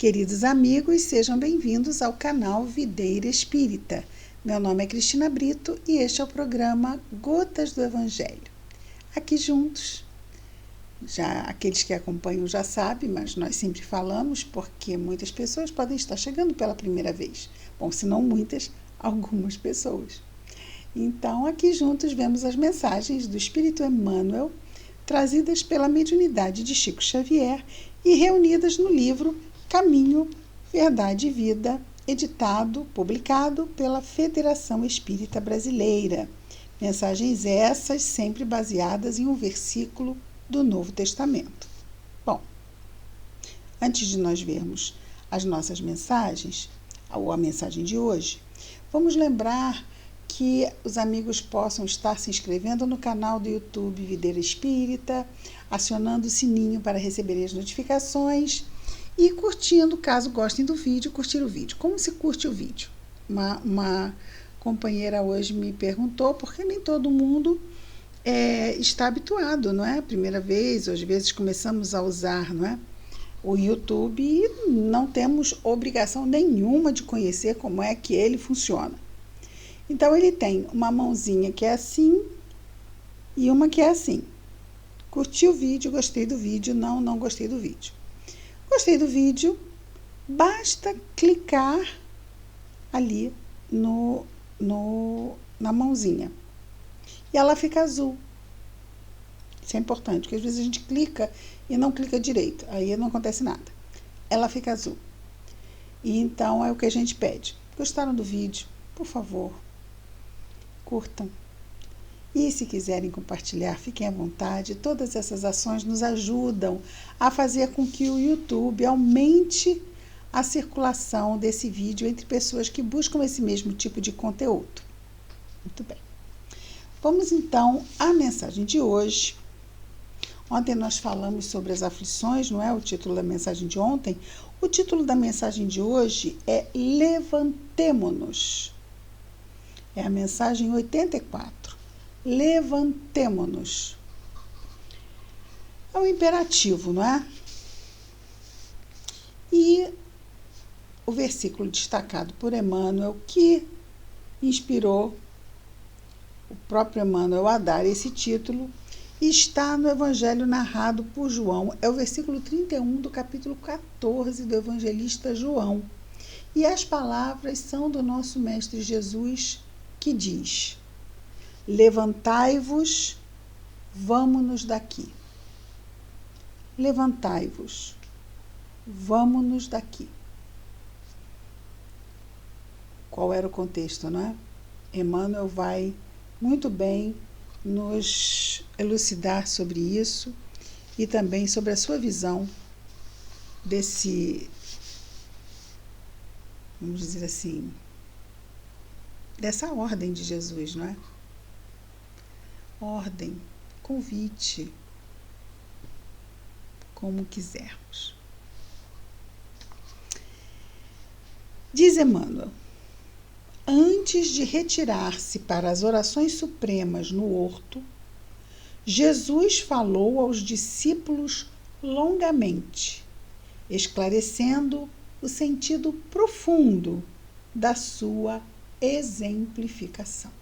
Queridos amigos, sejam bem-vindos ao canal Videira Espírita. Meu nome é Cristina Brito e este é o programa Gotas do Evangelho. Aqui juntos, já aqueles que acompanham já sabem, mas nós sempre falamos porque muitas pessoas podem estar chegando pela primeira vez. Bom, se não muitas, algumas pessoas. Então, aqui juntos vemos as mensagens do Espírito Emmanuel, trazidas pela mediunidade de Chico Xavier e reunidas no livro Caminho, Verdade e Vida, editado, publicado pela Federação Espírita Brasileira. Mensagens essas sempre baseadas em um versículo do Novo Testamento. Bom, antes de nós vermos as nossas mensagens, ou a mensagem de hoje, vamos lembrar que os amigos possam estar se inscrevendo no canal do YouTube Videira Espírita, acionando o sininho para receberem as notificações e curtindo, caso gostem do vídeo, curtir o vídeo. Como se curte o vídeo? Uma companheira hoje me perguntou, porque nem todo mundo está habituado, não é? Primeira vez, ou às vezes começamos a usar, não é? O YouTube e não temos obrigação nenhuma de conhecer como é que ele funciona. Então, ele tem uma mãozinha que é assim e uma que é assim. Curti o vídeo, gostei do vídeo, não gostei do vídeo. Gostei do vídeo, basta clicar ali na mãozinha. E ela fica azul. Isso é importante, porque às vezes a gente clica e não clica direito. Aí não acontece nada. Ela fica azul. E então é o que a gente pede. Gostaram do vídeo? Por favor, curtam. E se quiserem compartilhar, fiquem à vontade. Todas essas ações nos ajudam a fazer com que o YouTube aumente a circulação desse vídeo entre pessoas que buscam esse mesmo tipo de conteúdo. Muito bem. Vamos então à mensagem de hoje. Ontem nós falamos sobre as aflições, não é o título da mensagem de ontem? O título da mensagem de hoje é Levantemo-nos. É a mensagem 84. Levantemo-nos. É um imperativo, não é? E o versículo destacado por Emmanuel, que inspirou o próprio Emmanuel a dar esse título, está no Evangelho narrado por João. É o versículo 31 do capítulo 14 do evangelista João. E as palavras são do nosso Mestre Jesus, que diz: Levantai-vos, vamo-nos daqui. Levantai-vos, vamo-nos daqui. Qual era o contexto, não é? Emmanuel vai muito bem nos elucidar sobre isso e também sobre a sua visão desse, vamos dizer assim, dessa ordem de Jesus, não é? Ordem, convite, como quisermos. Diz Emmanuel: antes de retirar-se para as orações supremas no horto, Jesus falou aos discípulos longamente, esclarecendo o sentido profundo da sua exemplificação.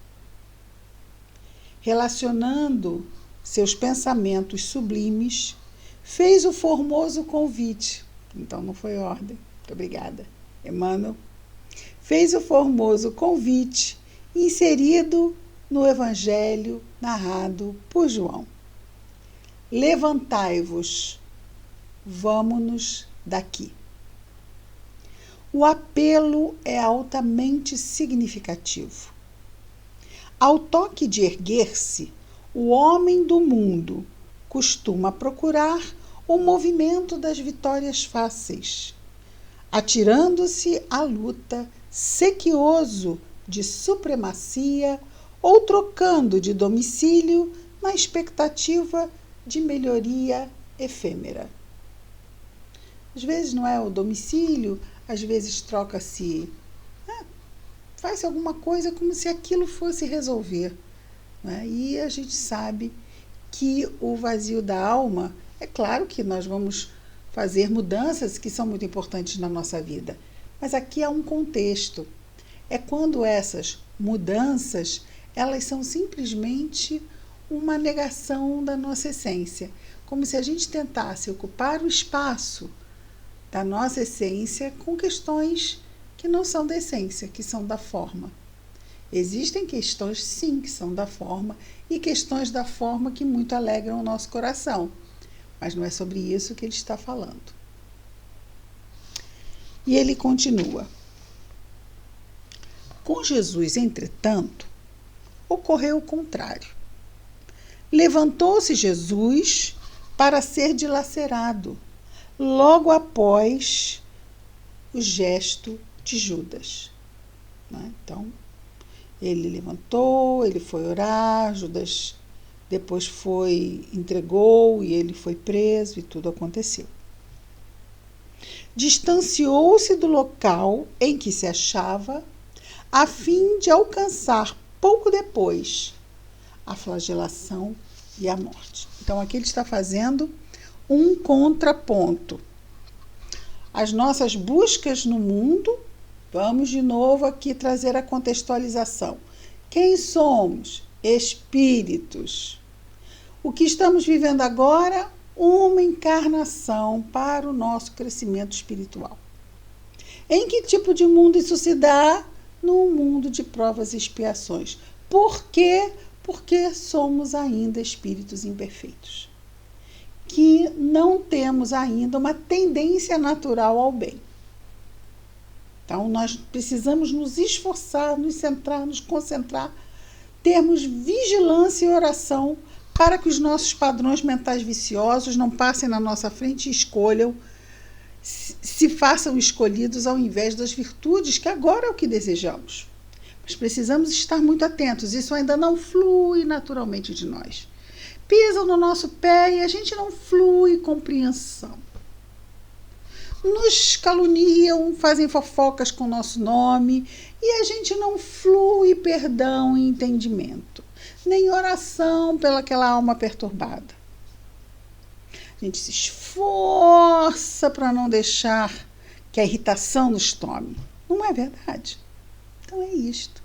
Relacionando seus pensamentos sublimes, fez o formoso convite. Então não foi ordem. Muito obrigada, Emmanuel. Fez o formoso convite inserido no Evangelho narrado por João. Levantai-vos, vamo-nos daqui. O apelo é altamente significativo. Ao toque de erguer-se, o homem do mundo costuma procurar o movimento das vitórias fáceis, atirando-se à luta sequioso de supremacia ou trocando de domicílio na expectativa de melhoria efêmera. Às vezes não é o domicílio, às vezes troca-se, faz alguma coisa como se aquilo fosse resolver, né? E a gente sabe que o vazio da alma, é claro que nós vamos fazer mudanças que são muito importantes na nossa vida. Mas aqui há um contexto. É quando essas mudanças, elas são simplesmente uma negação da nossa essência. Como se a gente tentasse ocupar o espaço da nossa essência com questões que não são da essência, que são da forma. Existem questões, sim, que são da forma, e questões da forma que muito alegram o nosso coração. Mas não é sobre isso que ele está falando. E ele continua. Com Jesus, entretanto, ocorreu o contrário. Levantou-se Jesus para ser dilacerado, logo após o gesto de Judas. Então, ele levantou, ele foi orar, Judas depois entregou e ele foi preso e tudo aconteceu. Distanciou-se do local em que se achava, a fim de alcançar pouco depois a flagelação e a morte. Então, aqui ele está fazendo um contraponto. As nossas buscas no mundo, vamos de novo aqui trazer a contextualização. Quem somos? Espíritos. O que estamos vivendo agora? Uma encarnação para o nosso crescimento espiritual. Em que tipo de mundo isso se dá? Num mundo de provas e expiações. Por quê? Porque somos ainda espíritos imperfeitos, que não temos ainda uma tendência natural ao bem. Então, nós precisamos nos esforçar, nos centrar, nos concentrar, termos vigilância e oração para que os nossos padrões mentais viciosos não passem na nossa frente e escolham, se façam escolhidos ao invés das virtudes, que agora é o que desejamos. Mas precisamos estar muito atentos, isso ainda não flui naturalmente de nós. Pisam no nosso pé e a gente não flui compreensão. Nos caluniam, fazem fofocas com o nosso nome e a gente não flui perdão e entendimento, nem oração pelaquela alma perturbada. A gente se esforça para não deixar que a irritação nos tome. Não é verdade? Então é isto.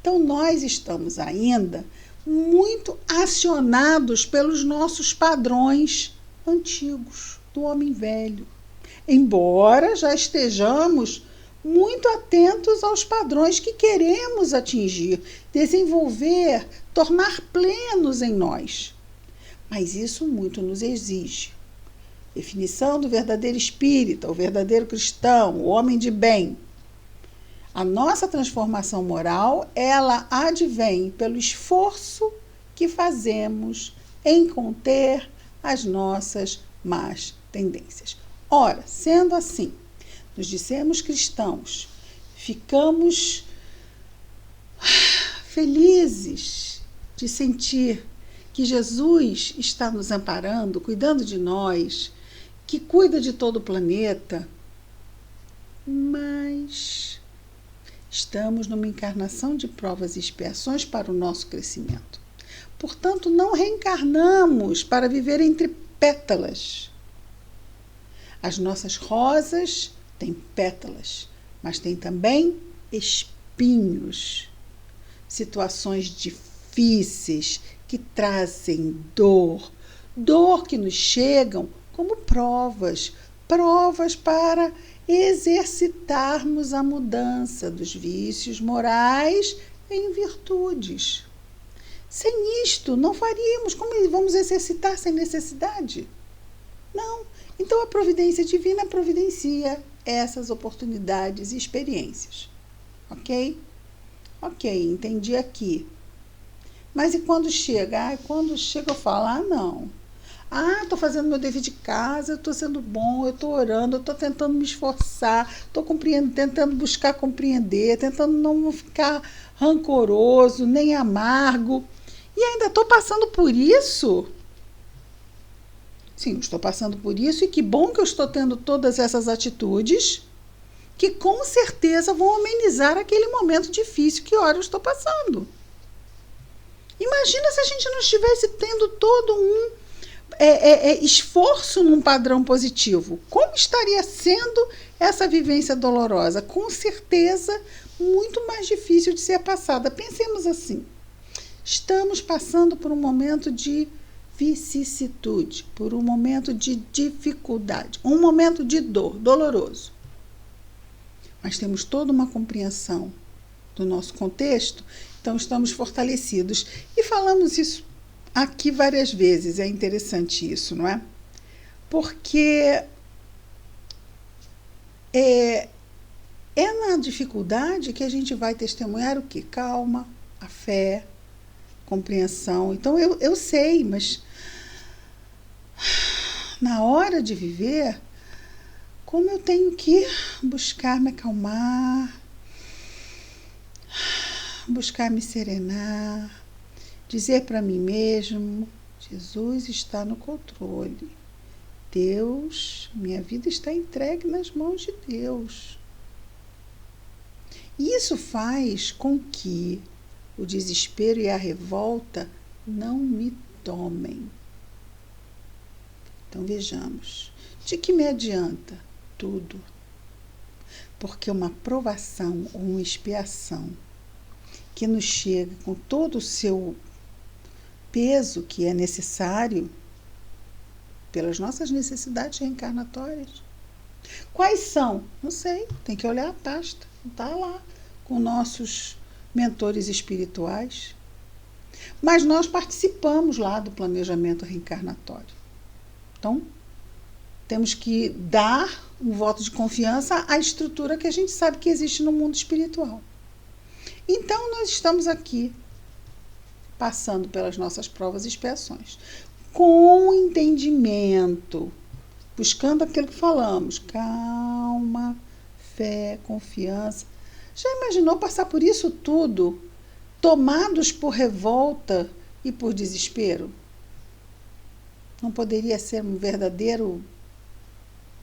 Então nós estamos ainda muito acionados pelos nossos padrões antigos, do homem velho. Embora já estejamos muito atentos aos padrões que queremos atingir, desenvolver, tornar plenos em nós. Mas isso muito nos exige. Definição do verdadeiro espírita, o verdadeiro cristão, o homem de bem. A nossa transformação moral, ela advém pelo esforço que fazemos em conter as nossas más tendências. Ora, sendo assim, nos dissemos cristãos, ficamos felizes de sentir que Jesus está nos amparando, cuidando de nós, que cuida de todo o planeta, mas estamos numa encarnação de provas e expiações para o nosso crescimento. Portanto, não reencarnamos para viver entre pétalas. As nossas rosas têm pétalas, mas têm também espinhos. Situações difíceis que trazem dor que nos chegam como provas para exercitarmos a mudança dos vícios morais em virtudes. Sem isto, não faríamos. Como vamos exercitar sem necessidade? Não. Então, a providência divina providencia essas oportunidades e experiências. Ok? Ok, entendi aqui. Mas e quando chega? Quando chega eu falo, não. Estou fazendo meu dever de casa, eu estou sendo bom, eu estou orando, eu estou tentando me esforçar, estou tentando buscar compreender, tentando não ficar rancoroso, nem amargo. E ainda estou passando por isso? Sim, estou passando por isso e que bom que eu estou tendo todas essas atitudes que com certeza vão amenizar aquele momento difícil que ora eu estou passando. Imagina se a gente não estivesse tendo todo um esforço num padrão positivo. Como estaria sendo essa vivência dolorosa? Com certeza, muito mais difícil de ser passada. Pensemos assim: estamos passando por um momento de vicissitude, por um momento de dificuldade, um momento de dor, doloroso. Mas temos toda uma compreensão do nosso contexto, então estamos fortalecidos. E falamos isso aqui várias vezes, é interessante isso, não é? Porque é na dificuldade que a gente vai testemunhar o quê? Calma, a fé, compreensão. Então eu sei, mas na hora de viver, como eu tenho que buscar me acalmar, buscar me serenar, dizer para mim mesmo: Jesus está no controle. Deus, minha vida está entregue nas mãos de Deus. E isso faz com que o desespero e a revolta não me tomem. Então vejamos, de que me adianta? Tudo. Porque uma provação ou uma expiação que nos chega com todo o seu peso que é necessário pelas nossas necessidades reencarnatórias. Quais são? Não sei, tem que olhar a pasta, está lá com nossos mentores espirituais. Mas nós participamos lá do planejamento reencarnatório. Então, temos que dar um voto de confiança à estrutura que a gente sabe que existe no mundo espiritual. Então, nós estamos aqui, passando pelas nossas provas e expiações, com entendimento, buscando aquilo que falamos: calma, fé, confiança. Já imaginou passar por isso tudo, tomados por revolta e por desespero? Não poderia ser um verdadeiro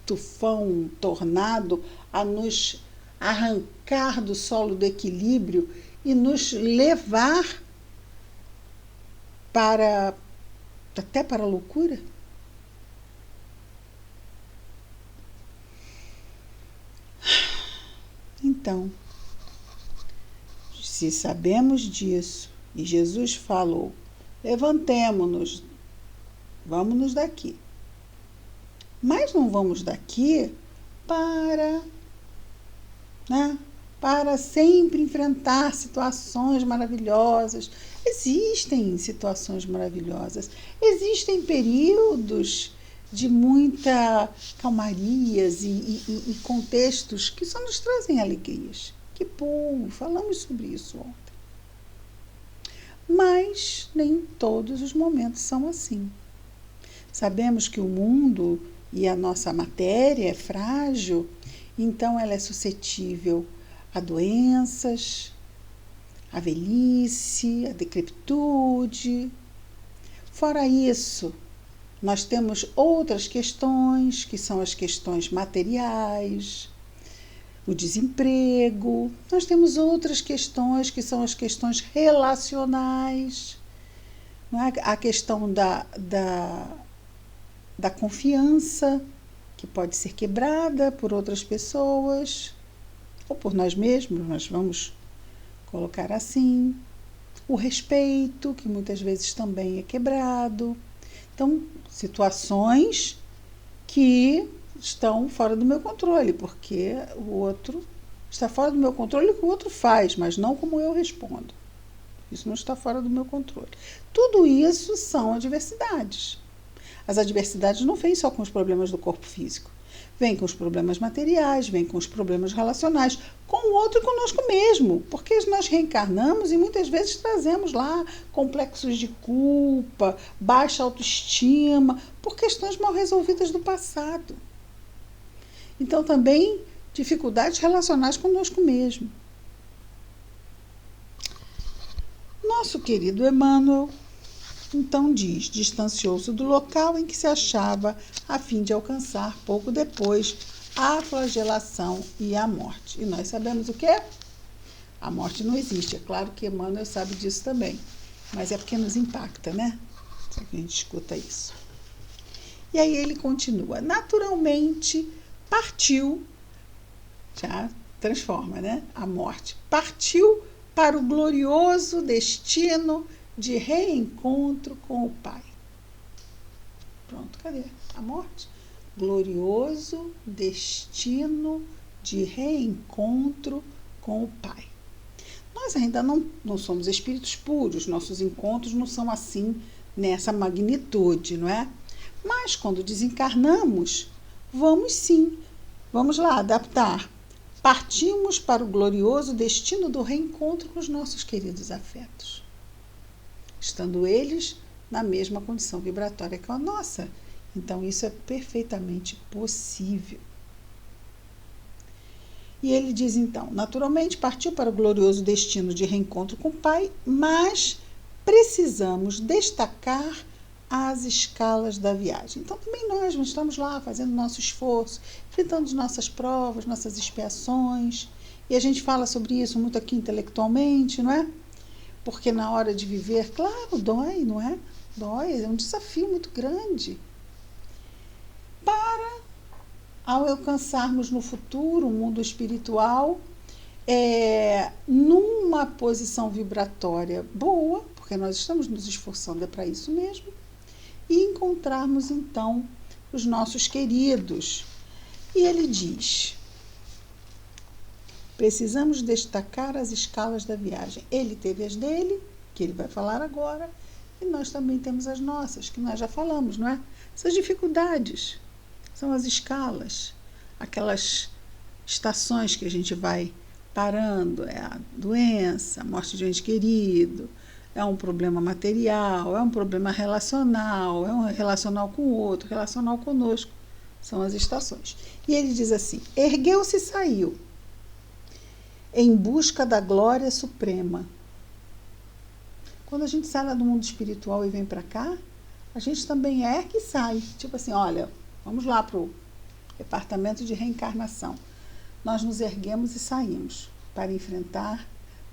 tufão, um tornado, a nos arrancar do solo do equilíbrio e nos levar até para a loucura? Então, se sabemos disso e Jesus falou: levantemo-nos, vamos daqui. Mas não vamos daqui para sempre enfrentar situações maravilhosas. Existem situações maravilhosas, existem períodos de muita calmarias e contextos que só nos trazem alegrias. Que bom, falamos sobre isso ontem. Mas nem todos os momentos são assim. Sabemos que o mundo e a nossa matéria é frágil, então ela é suscetível a doenças, a velhice, a decrepitude. Fora isso, nós temos outras questões, que são as questões materiais, o desemprego. Nós temos outras questões, que são as questões relacionais, não é? A questão da confiança, que pode ser quebrada por outras pessoas, ou por nós mesmos, nós vamos colocar assim. O respeito, que muitas vezes também é quebrado. Então, situações que estão fora do meu controle, porque o outro está fora do meu controle o que o outro faz, mas não como eu respondo. Isso não está fora do meu controle. Tudo isso são adversidades. As adversidades não vêm só com os problemas do corpo físico. Vêm com os problemas materiais, vêm com os problemas relacionais, com o outro e conosco mesmo. Porque nós reencarnamos e muitas vezes trazemos lá complexos de culpa, baixa autoestima, por questões mal resolvidas do passado. Então, também dificuldades relacionais conosco mesmo. Nosso querido Emmanuel, então diz, distanciou-se do local em que se achava a fim de alcançar, pouco depois, a flagelação e a morte. E nós sabemos o quê? A morte não existe. É claro que Emmanuel sabe disso também, mas é porque nos impacta, né? Só que a gente escuta isso. E aí ele continua: naturalmente partiu, já transforma, né? A morte. Partiu para o glorioso destino de reencontro com o Pai. Pronto, cadê a morte? Glorioso destino de reencontro com o Pai. Nós ainda não somos espíritos puros, nossos encontros não são assim, nessa magnitude, não é? Mas quando desencarnamos, vamos lá, adaptar. Partimos para o glorioso destino do reencontro com os nossos queridos afetos, estando eles na mesma condição vibratória que a nossa. Então, isso é perfeitamente possível. E ele diz, então, naturalmente partiu para o glorioso destino de reencontro com o Pai, mas precisamos destacar as escalas da viagem. Então, também nós estamos lá fazendo nosso esforço, enfrentando nossas provas, nossas expiações, e a gente fala sobre isso muito aqui intelectualmente, não é? Porque na hora de viver, claro, dói, não é? Dói, é um desafio muito grande. Para, ao alcançarmos no futuro o mundo espiritual, numa posição vibratória boa, porque nós estamos nos esforçando para isso mesmo, e encontrarmos então os nossos queridos. E ele diz: precisamos destacar as escalas da viagem. Ele teve as dele, que ele vai falar agora, e nós também temos as nossas, que nós já falamos, não é? Essas dificuldades são as escalas, aquelas estações que a gente vai parando, é a doença, a morte de um ente querido, é um problema material, é um problema relacional, é um relacional com o outro, relacional conosco, são as estações. E ele diz assim: ergueu-se e saiu, em busca da glória suprema. Quando a gente sai lá do mundo espiritual e vem para cá, a gente também ergue e sai. Tipo assim, olha, vamos lá para o departamento de reencarnação. Nós nos erguemos e saímos para enfrentar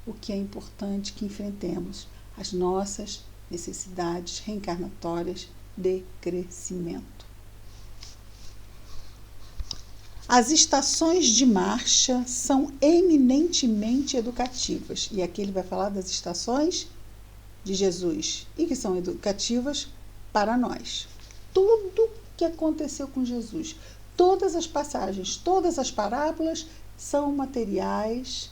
o que é importante que enfrentemos, as nossas necessidades reencarnatórias de crescimento. As estações de marcha são eminentemente educativas. E aqui ele vai falar das estações de Jesus, e que são educativas para nós. Tudo que aconteceu com Jesus, todas as passagens, todas as parábolas são materiais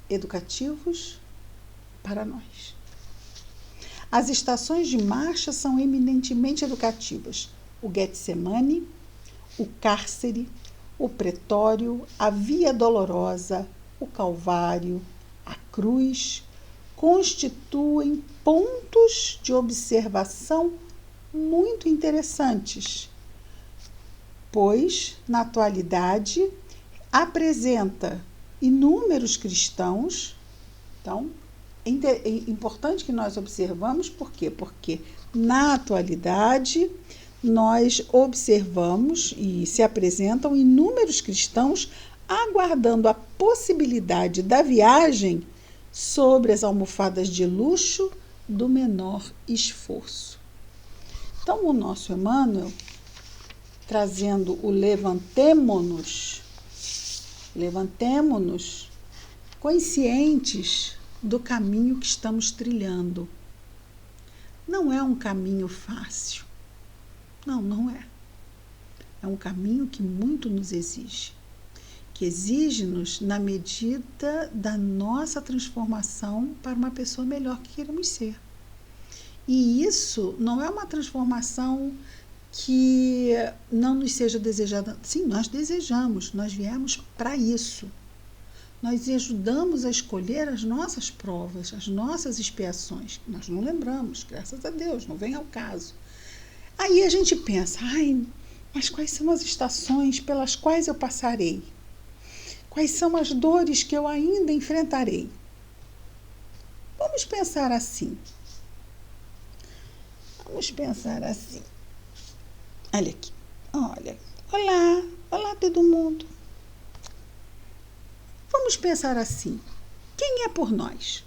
educativos para nós. As estações de marcha são eminentemente educativas. O Getsemane, o cárcere, o pretório, a via dolorosa, o calvário, a cruz, constituem pontos de observação muito interessantes, pois, na atualidade, apresenta inúmeros cristãos. Então, é importante que nós observamos, por quê? Porque, na atualidade, nós observamos e se apresentam inúmeros cristãos aguardando a possibilidade da viagem sobre as almofadas de luxo do menor esforço. Então, o nosso Emmanuel, trazendo o levantemo-nos conscientes do caminho que estamos trilhando. Não é um caminho fácil. Não, não é. É um caminho que muito nos exige. Que exige-nos na medida da nossa transformação para uma pessoa melhor que queremos ser. E isso não é uma transformação que não nos seja desejada. Sim, nós desejamos, nós viemos para isso. Nós ajudamos a escolher as nossas provas, as nossas expiações. Nós não lembramos, graças a Deus, não vem ao caso. Aí a gente pensa, mas quais são as estações pelas quais eu passarei? Quais são as dores que eu ainda enfrentarei? Vamos pensar assim. Olha aqui. Olá todo mundo. Vamos pensar assim. Quem é por nós?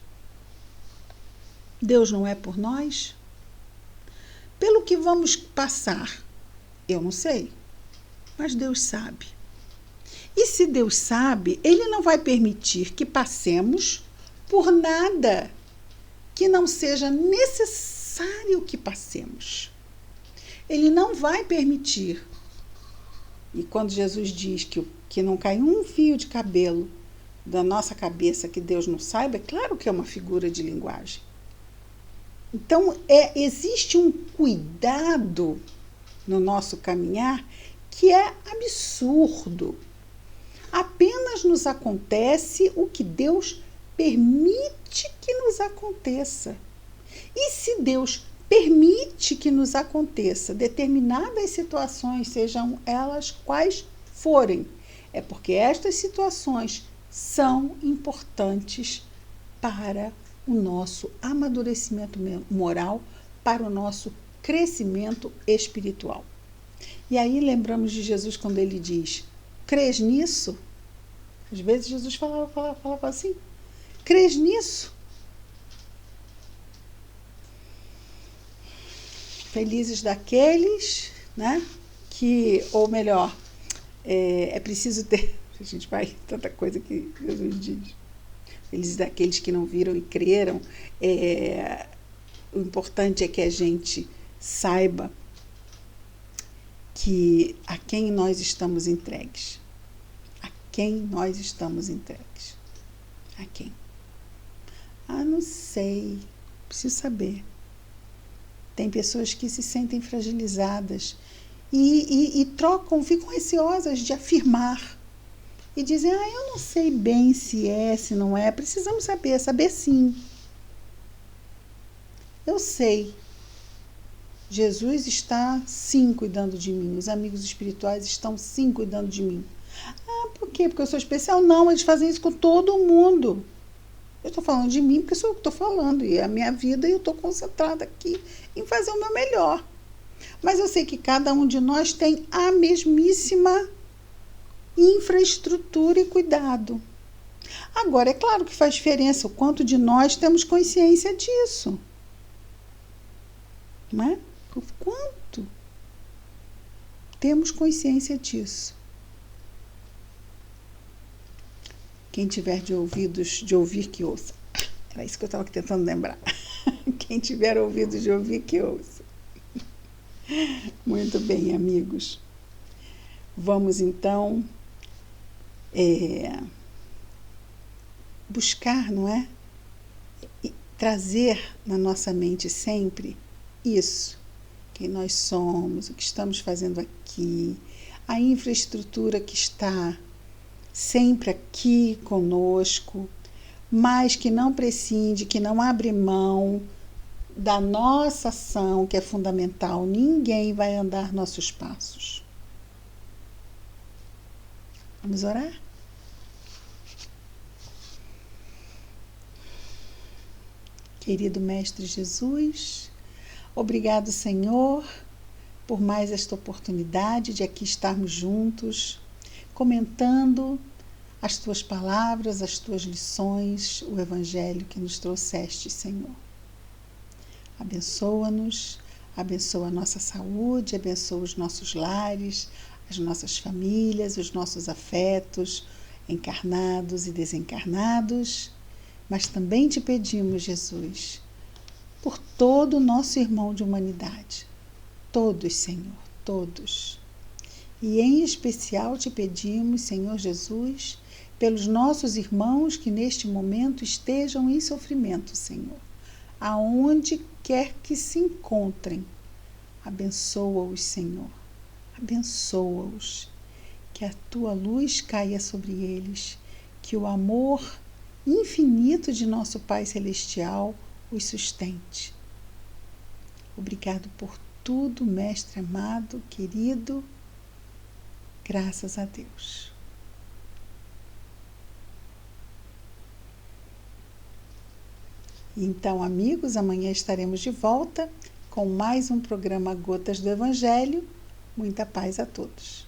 Deus não é por nós? Pelo que vamos passar, Eu não sei, mas Deus sabe. E se Deus sabe, Ele não vai permitir que passemos por nada que não seja necessário que passemos. Ele não vai permitir. E quando Jesus diz que não cai um fio de cabelo da nossa cabeça que Deus não saiba, é claro que é uma figura de linguagem. Então, existe um cuidado no nosso caminhar que é absurdo. Apenas nos acontece o que Deus permite que nos aconteça. E se Deus permite que nos aconteça determinadas situações, sejam elas quais forem, é porque estas situações são importantes para o nosso amadurecimento moral, para o nosso crescimento espiritual. E aí lembramos de Jesus quando ele diz: crês nisso? Às vezes Jesus falava assim: crês nisso? Felizes daqueles, né, que, ou melhor, é preciso ter, a gente vai, tanta coisa que Jesus diz, felizes daqueles que não viram e creram, o importante é que a gente saiba que a quem nós estamos entregues, a quem nós estamos entregues, a quem? Não sei, preciso saber. Tem pessoas que se sentem fragilizadas e trocam, ficam receosas de afirmar. E dizem, eu não sei bem se é, se não é. Precisamos saber sim. Eu sei. Jesus está sim cuidando de mim. Os amigos espirituais estão sim cuidando de mim. Por quê? Porque eu sou especial? Não, eles fazem isso com todo mundo. Eu estou falando de mim porque sou eu que estou falando. E é a minha vida e eu estou concentrada aqui em fazer o meu melhor. Mas eu sei que cada um de nós tem a mesmíssima infraestrutura e cuidado. Agora, é claro que faz diferença o quanto de nós temos consciência disso. Não é? O quanto temos consciência disso. Quem tiver de ouvidos de ouvir, que ouça. Era isso que eu estava tentando lembrar. Quem tiver ouvidos de ouvir, que ouça. Muito bem, amigos. Vamos, então, buscar, não é? E trazer na nossa mente sempre isso. Quem nós somos, o que estamos fazendo aqui, a infraestrutura que está sempre aqui conosco, mas que não prescinde, que não abre mão da nossa ação, que é fundamental. Ninguém vai andar nossos passos. Vamos orar? Querido Mestre Jesus, obrigado, Senhor, por mais esta oportunidade de aqui estarmos juntos, comentando as Tuas palavras, as Tuas lições, o Evangelho que nos trouxeste, Senhor. Abençoa-nos, abençoa a nossa saúde, abençoa os nossos lares, as nossas famílias, os nossos afetos, encarnados e desencarnados. Mas também te pedimos, Jesus, por todo o nosso irmão de humanidade. Todos, Senhor, todos. E em especial te pedimos, Senhor Jesus, pelos nossos irmãos que neste momento estejam em sofrimento, Senhor. Aonde quer que se encontrem, abençoa-os, Senhor. Abençoa-os. Que a tua luz caia sobre eles. Que o amor infinito de nosso Pai Celestial os sustente. Obrigado por tudo, Mestre amado, querido. Graças a Deus. Então, amigos, amanhã estaremos de volta com mais um programa Gotas do Evangelho. Muita paz a todos.